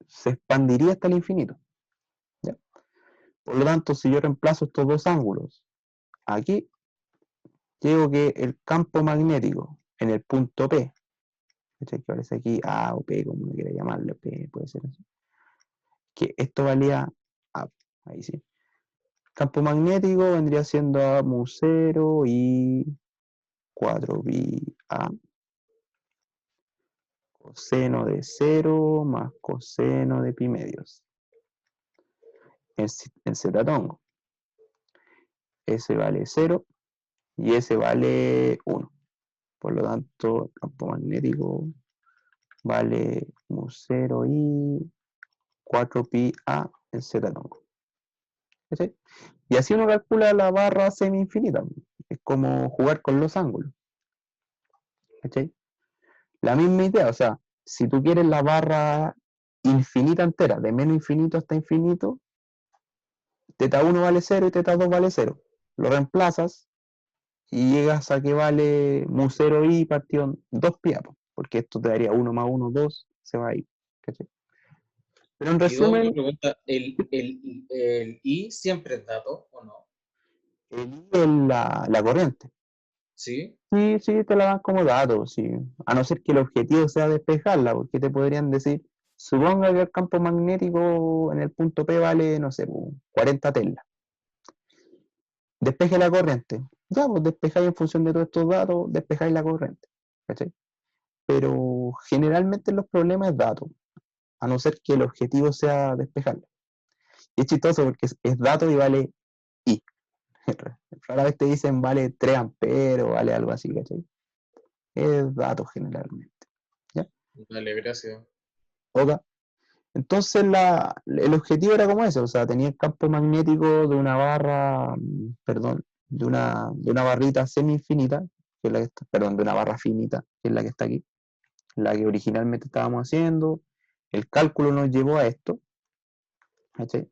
[SPEAKER 1] se expandiría hasta el infinito. ¿Ya? Por lo tanto, si yo reemplazo estos dos ángulos aquí, llego que el campo magnético en el punto P, que aparece aquí A o P, como uno quiera llamarlo, P puede ser así, que esto valía A, ahí sí. Campo magnético vendría siendo mu0 y 4pi A coseno de 0 más coseno de pi medios en z tongo. Ese vale 0 y ese vale 1. Por lo tanto, el campo magnético vale mu0 y 4pi A en z tongo. ¿Sí? Y así uno calcula la barra semi-infinita. Es como jugar con los ángulos. ¿cachai? La misma idea, o sea, si tú quieres la barra infinita entera, de menos infinito hasta infinito, teta 1 vale cero y teta 2 vale cero. Lo reemplazas y llegas a que vale mu 0 i partido 2 pi, porque esto te daría 1 más 1, 2, se va ahí. ¿Cachai? Pero en
[SPEAKER 3] Y dos, una
[SPEAKER 1] resumen,
[SPEAKER 3] pregunta, ¿el I siempre es dato o no?
[SPEAKER 1] el i es la corriente.
[SPEAKER 3] ¿Sí?
[SPEAKER 1] Sí, sí, te la dan como dato, sí. A no ser que el objetivo sea despejarla, porque te podrían decir, suponga que el campo magnético en el punto P vale, no sé, 40 teslas. Despeje la corriente. Ya, pues despejáis en función de todos estos datos, despejáis la corriente. ¿Cachai? Pero generalmente en los problemas es dato, a no ser que el objetivo sea despejarla. Y es chistoso porque es dato y vale I. Rara vez te dicen vale 3 amperes o vale algo así, ¿cachai? Es dato generalmente. ¿Ya?
[SPEAKER 3] Dale, gracias.
[SPEAKER 1] Ok. Entonces el objetivo era como ese, o sea, tenía el campo magnético de una barra, perdón, de una barrita semi-infinita, que es la que está, perdón, de una barra finita, que es la que está aquí, la que originalmente estábamos haciendo. El cálculo nos llevó a esto, ¿cachai?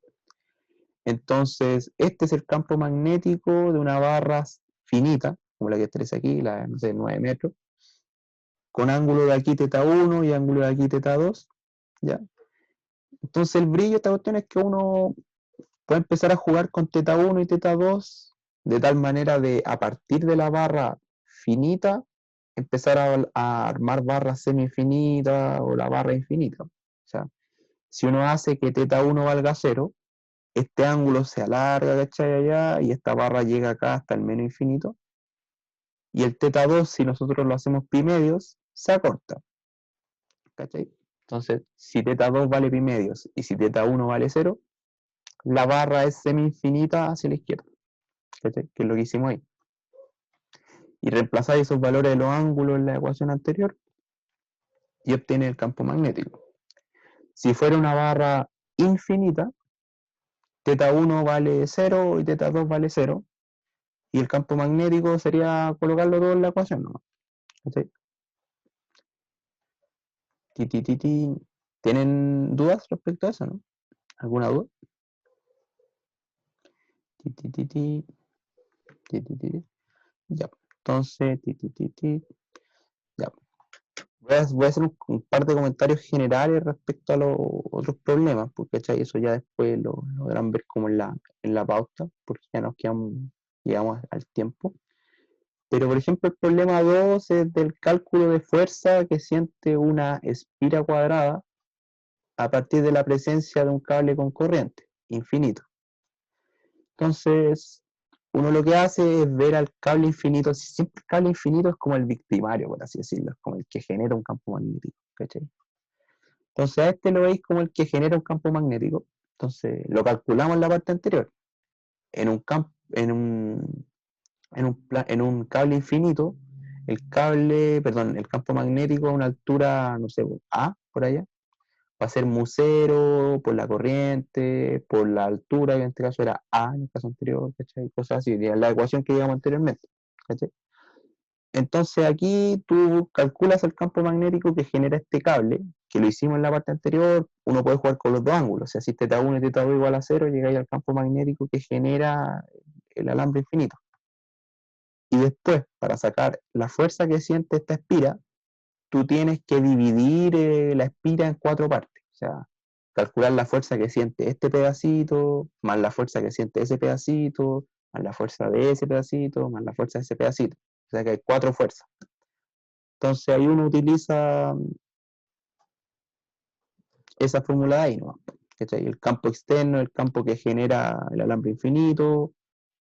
[SPEAKER 1] Entonces, este es el campo magnético de una barra finita, como la que tenés aquí, la, no sé, 9 metros, con ángulo de aquí teta 1 y ángulo de aquí teta 2, ¿ya? Entonces el brillo de esta cuestión es que uno puede empezar a jugar con teta 1 y teta 2 de tal manera de a partir de la barra finita empezar a armar barras semi-infinitas o la barra infinita. O sea, si uno hace que teta 1 valga 0, este ángulo se alarga, ¿cachai? Allá y esta barra llega acá hasta el menos infinito. Y el teta 2, si nosotros lo hacemos pi medios, se acorta, ¿cachai? Entonces, si teta 2 vale pi medios y si teta 1 vale 0, la barra es semi-infinita hacia la izquierda, ¿cachai? Que es lo que hicimos ahí. Y reemplazáis esos valores de los ángulos en la ecuación anterior y obtienes el campo magnético. Si fuera una barra infinita, teta 1 vale 0 y teta 2 vale 0, y el campo magnético sería colocarlo todo en la ecuación, ¿no? ¿Cachai? ¿Tienen dudas respecto a eso, no? ¿Alguna duda? Ti, ti, ti, ti, ti, ti, ti. Ya, entonces, ya. Voy a hacer un par de comentarios generales respecto a los otros problemas, porque ¿cachai? Eso ya después lo deberán ver como en la pauta, porque ya llegamos al tiempo. Pero, por ejemplo, el problema 2 es del cálculo de fuerza que siente una espira cuadrada a partir de la presencia de un cable con corriente, infinito. Entonces, uno lo que hace es ver al cable infinito, siempre el cable infinito es como el victimario, por así decirlo, es como el que genera un campo magnético, ¿cachai? Entonces a este lo veis como el que genera un campo magnético. Entonces lo calculamos en la parte anterior. En un, en un cable infinito, el campo magnético a una altura, no sé, A, por allá, va a ser mu cero por la corriente, por la altura, que en este caso era A en el caso anterior, ¿cachai? Cosas así, la ecuación que digamos anteriormente, ¿cachai? Entonces aquí tú calculas el campo magnético que genera este cable, que lo hicimos en la parte anterior, uno puede jugar con los dos ángulos, o sea, si teta 1 y teta 2 igual a 0, llegáis al campo magnético que genera el alambre infinito. Y después, para sacar la fuerza que siente esta espira, tú tienes que dividir la espira en 4 partes, o sea, calcular la fuerza que siente este pedacito, más la fuerza que siente ese pedacito, más la fuerza de ese pedacito, más la fuerza de ese pedacito. O sea que hay 4 fuerzas. Entonces ahí uno utiliza esa fórmula de ahí, ¿no? ¿Cachai? El campo externo, el campo que genera el alambre infinito,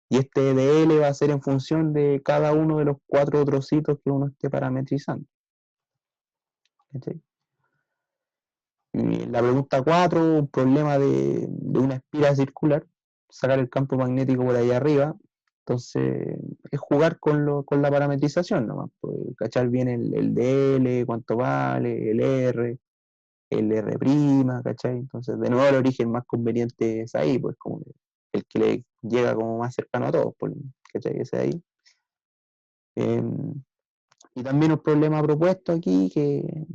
[SPEAKER 1] y este dl va a ser en función de cada uno de los 4 trocitos que uno esté parametrizando. ¿Cachai? Y la pregunta 4, un problema de una espira circular, sacar el campo magnético por ahí arriba. Entonces, es jugar con la parametrización nomás, pues, cachar bien el dl, cuánto vale, el R', ¿cachai? Entonces, de nuevo, el origen más conveniente es ahí, pues como el que le llega como más cercano a todos, pues, ¿cachai? Ese ahí. Y también un problema propuesto aquí que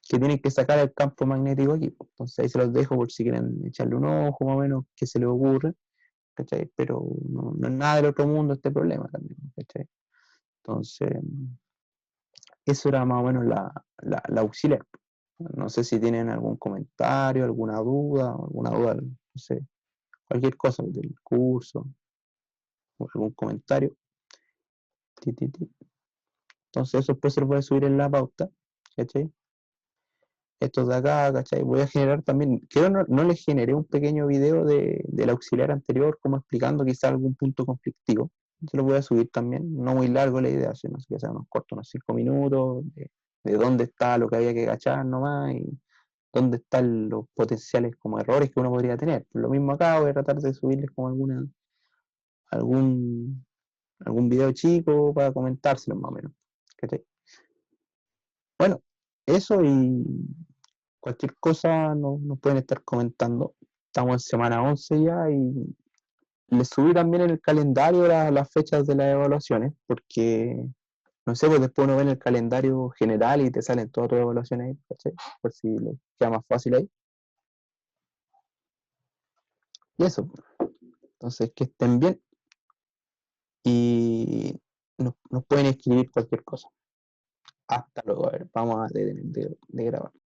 [SPEAKER 1] tienen que sacar el campo magnético aquí. Pues. Entonces ahí se los dejo por si quieren echarle un ojo más o menos qué se les ocurre, ¿cachai? Pero no es nada del otro mundo este problema también, ¿cachai? Entonces, eso era más o menos la auxiliar. No sé si tienen algún comentario, alguna duda, no sé, cualquier cosa del curso, o algún comentario. Ti, ti, ti. Entonces eso después se lo voy a subir en la pauta, ¿cachai? Estos de acá, ¿cachai? Voy a generar también, creo no les generé un pequeño video del auxiliar anterior, como explicando quizá algún punto conflictivo. Se lo voy a subir también, no muy largo la idea, sino que sea unos cortos, unos 5 minutos, de dónde está lo que había que cachar nomás y dónde están los potenciales como errores que uno podría tener. Lo mismo acá, voy a tratar de subirles como algún, algún video chico para comentárselo más o menos. ¿Cachai? Bueno, eso y cualquier cosa nos pueden estar comentando. Estamos en semana 11 ya y les subí también en el calendario las fechas de las evaluaciones, porque no sé, pues después uno ve en el calendario general y te salen todas tus evaluaciones ahí, ¿cachai? Por si les queda más fácil ahí. Y eso, entonces que estén bien y nos pueden escribir cualquier cosa. Hasta luego, a ver, vamos a de grabar.